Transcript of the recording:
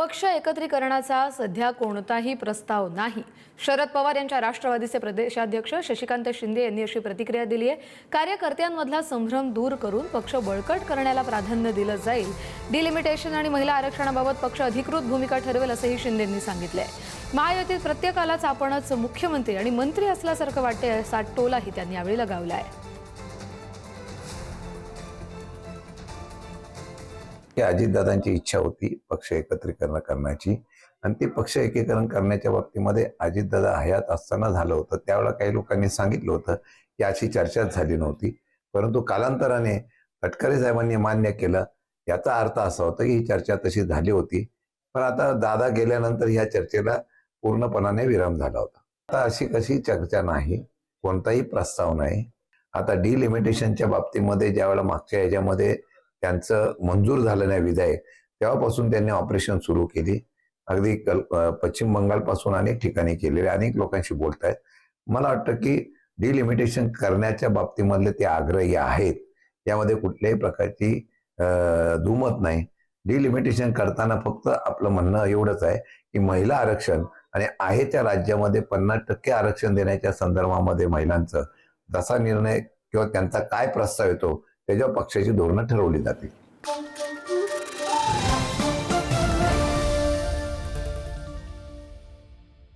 पक्ष एकत्रीकरणाचा सध्या कोणताही प्रस्ताव नाही. शरद पवार यांच्या राष्ट्रवादीचे प्रदेशाध्यक्ष शशिकांत शिंदे यांनी अशी प्रतिक्रिया दिली आहे. कार्यकर्त्यांमधला संभ्रम दूर करून पक्ष बळकट करण्याला प्राधान्य दिलं जाईल. डिलिमिटेशन आणि महिला आरक्षणाबाबत पक्ष अधिकृत भूमिका ठरवेल असंही शिंदेंनी सांगितलंय. महायुतीत प्रत्येकालाच आपणच मुख्यमंत्री आणि मंत्री असल्यासारखं वाटते असा टोलाही त्यांनी यावेळी लगावलाय. की अजितदादांची इच्छा होती पक्ष एकत्रीकरण करण्याची आणि ते पक्ष एकीकरण करण्याच्या बाबतीमध्ये अजितदादा हयात असताना झालं होतं. त्यावेळेला काही लोकांनी सांगितलं होतं की अशी चर्चाच झाली नव्हती, परंतु कालांतराने तटकरे साहेबांनी मान्य केलं. याचा अर्थ असा होता की ही चर्चा तशी झाली होती, पण आता दादा गेल्यानंतर ह्या चर्चेला पूर्णपणाने विराम झाला होता. आता अशी कशी चर्चा नाही, कोणताही प्रस्ताव नाही. आता डिलिमिटेशनच्या बाबतीमध्ये ज्यावेळेला मागच्या याच्यामध्ये त्यांचं मंजूर झालं नाही विधेयक, तेव्हापासून त्यांनी ऑपरेशन सुरू केली. अगदी पश्चिम बंगालपासून अनेक ठिकाणी केलेले, अनेक लोकांशी बोलतायत. मला वाटतं की डिलिमिटेशन करण्याच्या बाबतीमधले ते आग्रही आहेत, यामध्ये कुठल्याही प्रकारची दुमत नाही. डिलिमिटेशन करताना फक्त आपलं म्हणणं एवढंच आहे की महिला आरक्षण आणि आहे त्या राज्यामध्ये 50% आरक्षण देण्याच्या संदर्भामध्ये महिलांचं जसा निर्णय किंवा त्यांचा काय प्रस्ताव येतो त्याच्यावर पक्षाची धोरणं ठरवली जातील.